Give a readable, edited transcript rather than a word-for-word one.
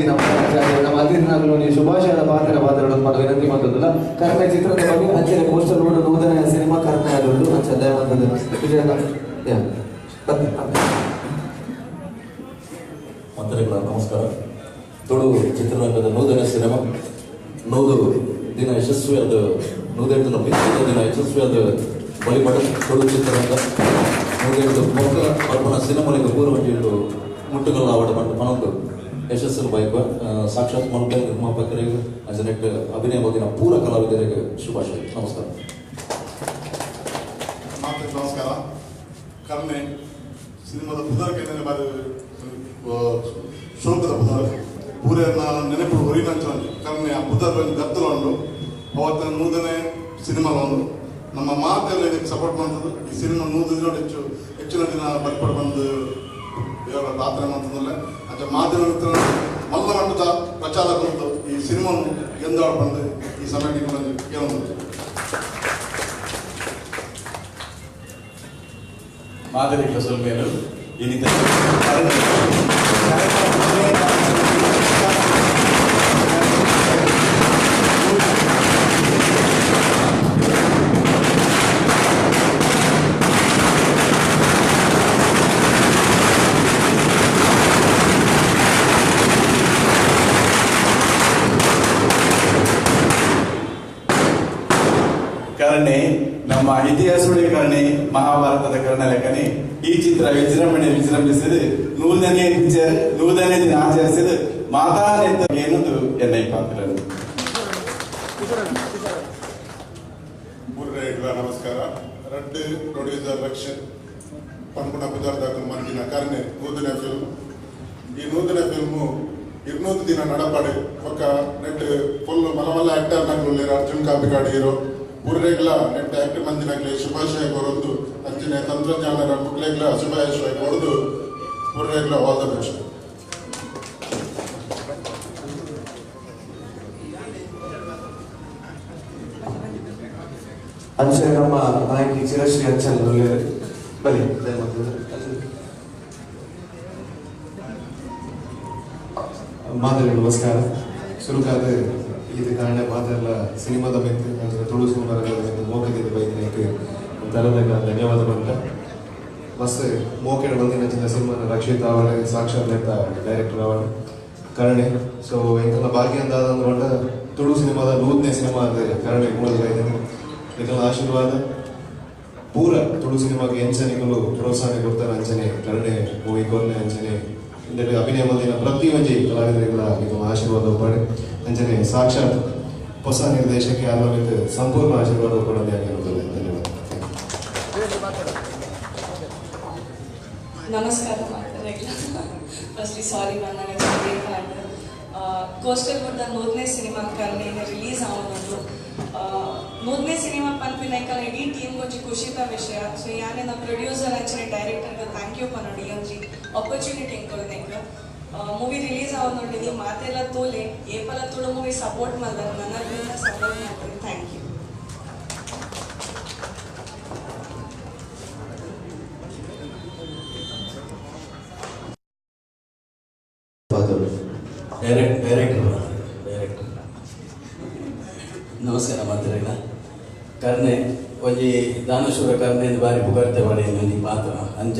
ನಮ್ಮ ಅತಿಥಿನಾಗಲು ಶುಭಾಶಯದ ಪಾತ್ರಗಳನ್ನು ಮಾಡುವ ವಿನಂತಿ ಮಾಡುವುದಿಲ್ಲ. ಕರ್ಮ ಚಿತ್ರದ ಬಗ್ಗೆ ಅಂಚನೆ ಪೋಸ್ಟರ್ ಕೂಡ ನೂತನ ಸಿನಿಮಾ ಕರ್ಮ ಆದದ್ದು ಅಂಚೆ ದಯವಂತದ್ದು ವಿಜಯ ಮಂತ್ರಿಗಳ ನಮಸ್ಕಾರ. ತುಳು ಚಿತ್ರರಂಗದ ನೂತನ ಸಿನಿಮಾ 100 ದಿನ ಯಶಸ್ವಿಯಾದ 108 ಪಿಂಚದ ದಿನ ಯಶಸ್ವಿಯಾದ ಬಲಿಪಟ ತುಳು ಚಿತ್ರರಂಗ 108 ಮೊಕ್ಕ ಅರ್ಪಣ ಸಿನಿಮಾನಿಗೆ ಪೂರ್ವಜೀಡು ಮುಟ್ಟುಗಲ್ಲ ಆವಡ ಬಂದು ಮನೊಂದು ಯಶಸ್ಸನ್ನು ಬಯಕ ಸಾಕ್ಷಾತ್ ಮಲ್ಕ ನಿರ್ಮಾಪಕರಿಗೆ ನೆಟ್ ಅಭಿನಯ ಬದಿನ ಪೂರ ಕಲಾವಿದರಿಗೆ ಶುಭಾಶಯ. ನಮಸ್ಕಾರ. ನಮಸ್ಕಾರ. ಕರ್ಣೆ ಸಿನಿಮಾದ ಪುದರ್ಕೆ ಬಾರಿ ಶೋಕದ ಪುದರ್ ಪೂರನ್ನ ನೆನಪು ಹೊರಿನಂಚ ಕರ್ಣೆ ಆ ಪುದರ್ ಗತ್ತಲ ಉಂಡು ಅವತ್ತಿನ ನೂತನ ಸಿನಿಮಾ ಉಂಡು ನಮ್ಮ ಮಾತೆಲ್ಲ ಇದಕ್ಕೆ ಸಪೋರ್ಟ್ ಮಾಡ್ತದೆ. ಈ ಸಿನಿಮಾ 100 ದಿನ ಹೆಚ್ಚಿನ ದಿನ ಬರ್ಪಡ್ ಬಂದು ದೇವರ ಪ್ರಾರ್ಥನೆ ಮಾಡ್ತದಲ್ಲ ಅಂಚ ಮಾಧ್ಯಮ ಮಿತ್ರ ಮಲ್ಲ ಮಟ್ಟದ ಪ್ರಚಾರ ಬಂದು ಈ ಸಿನಿಮಾನು ಎಂದಾಳು ಬಂದು ಈ ಸಮಯಕ್ಕೆ ಬಂದು ಕೇಳೋದು ಮಾದರಿಗಳ ಸೊಲ್ಮೇಲು ಇನ್ನಿತ ಕರ್ಣೆ ನಮ್ಮ ಇತಿಹಾಸದ ಕರ್ಣೆ ಮಹಾಭಾರತದ ಕರ್ಣ ಲೆಕ್ಕನೆ ಈ ಚಿತ್ರ ವಿಜೃಂಭಿಸಿದ 100ನೇ ಪಿಕ್ಚರ್ 100ನೇ ದಿನ ಆಚರಿಸಿದ ಮಾತಾನೆತ್ತ ಎನ್ನುವುದು ಎನ್ನೈ ಪಾತ್ರ. ನಮಸ್ಕಾರ. ರೆಡ್ ಪ್ರೊಡ್ಯೂಸರ್ ರಕ್ಷನ್ ಪಂಪುಣ ಪದಾರ್ಥ ಮಂದಿನ ಕರ್ಣೆ ನೂತನ ಫಿಲ್ಮ್. ಈ ನೂತನ ಫಿಲ್ಮು 200 ದಿನ ನಡಪಾಡು ಒಕ್ಕ ನೆಟ್ ಫುಲ್ ಮಲಮಲ್ಲ ಆಕ್ಟರ್ ನಗಲು ಅರ್ಜುನ್ ಕಾಪಿಕಾಡ್ ಹೀರೋ ಊರ್ರೆಗ್ಲ ನೆಟ್ ಆಕ್ಟರ್ ಮಂದಿನಾಗ್ಲಿ ಶುಭಾಶಯ ಕೊರೊಂದು ಅಂಚನೆ ತಂತ್ರಜ್ಞಾನರ ಮುಟ್ಲೆಗ್ಲ ಶುಭಾಶಯ ಕೊರದು ಊರ್ರೆಗ್ಲ ಆಲ್ ದ ಬೆಸ್ಟ್. ಅಂಚೆ ನಮ್ಮ ನಾಯಕಿ ಚಿರಶ್ರೀ ಅಂಚಲ್ ಬಲಿ ಮಾದರಿ ನಮಸ್ಕಾರ. ಶುರುಕಾದ ಇದು ಕಾರಣ ಮಾತೆಲ್ಲ ಸಿನಿಮಾದ ಮೆಂತು ಅಂದರೆ ತುಳು ಸಿನಿಮಾದ ಮೋಕದಿಂದ ಬೈದಿನಕ್ಕೆ ತರದಾಗ ಧನ್ಯವಾದ ಬಂದ ಮಸ್ತ್ ಮೋಕೆಡ್ ಬಂದಿನ ಸಿನಿಮಾನ ರಕ್ಷಿತ ಅವರ ಸಾಕ್ಷಾತ್ ಲೆತ್ತ ಡೈರೆಕ್ಟರ್ ಅವರ ಕರ್ಣೆ. ಸೊ ಎಂಕಲ್ಲ ಭಾಗ್ಯ ಅಂದಾದಂದ್ಕೊಂಡ ತುಳು ಸಿನಿಮಾದ 100ನೇ ಸಿನಿಮಾ ಅಂದರೆ ಕರ್ಣೆ ಮೂಡದ ಬೈದಿನ ಇದರ ಆಶೀರ್ವಾದ ಪೂರ ತುಳು ಸಿನಿಮಾಗೆ ಎಂಚನೆಗಳು ಪ್ರೋತ್ಸಾಹ ಕೊಡ್ತಾರೆ. ಅಂಚನೆ ಕರ್ಣೆ ಮೂವಿ ಕೊರ್ನೆ ಅಂಚನೆ ಇಂದಕ್ಕೆ ಅಭಿನಯ ಮಂದಿನ ಪ್ರತಿಯೊಂದು ಕಲಾವಿದರಿಗಳ ಇದು ಆಶೀರ್ವಾದ ಪಡೆ ಅಂಚನೆ ಸಾಕ್ಷಾತ್ ಹೊಸ ನಿರ್ದೇಶಕ್ಕೆ ಆರಂಭಿತ ಸಂಪೂರ್ಣ ಆಶೀರ್ವಾದ ಕೊಡೋದೇ ಆಗಿರುತ್ತದೆ. ಧನ್ಯವಾದ. ನಮಸ್ಕಾರ. ಫಸ್ಟ್ಲಿ ಸಾರಿ ನಾನು ಕೋಸ್ಟಲ್ ಕೂಡ 100ನೇ ಸಿನಿಮಾ ಕರ್ಣೆ ರಿಲೀಸ್ ಆಗೋದು 100ನೇ ಸಿನಿಮಾ ಪನ್ಪಿನೈಕಲ್ ಇಡೀ ಟೀಮ್ ಗೊಂಚಿ ಖುಷಿದ ವಿಷಯ. ಸೊ ಯಾನೇ ನಮ್ಮ ಪ್ರೊಡ್ಯೂಸರ್ ಅಂಚನೆ ಡೈರೆಕ್ಟರ್ಗೆ ಥ್ಯಾಂಕ್ ಯು ಪನ್ನೋಡಿ ಒಂಜಿ ಆಪರ್ಚುನಿಟಿ ಕೊಡೋದಕ್ಕೆ ಮೂವಿ ರಿಲೀಸ್ ಆಗೋದು ಮಾತೆಲ್ಲ ತೋಲೆ ಏಪಲ ತುಳು ಮೂವಿ ಸಪೋರ್ಟ್ ಮಾಡಿದ್ರೆ ನನ್ನ ಸಪೋರ್ಟ್ ಮಾಡ್ತೀನಿ. Thank you. ಡೈರೆಕ್ಟರ್ ನಮಸ್ಕಾರ ಮಾತಾಡಿಲ್ಲ. ಕರ್ಣೆ ಒಂಜಿ ದಾನಶೂರ ಕರ್ಣೆ ಬಾರಿ ಪುಗರ್ತೆ ಪಡೆಯ ಪಾತ್ರ ಅಂಚೆ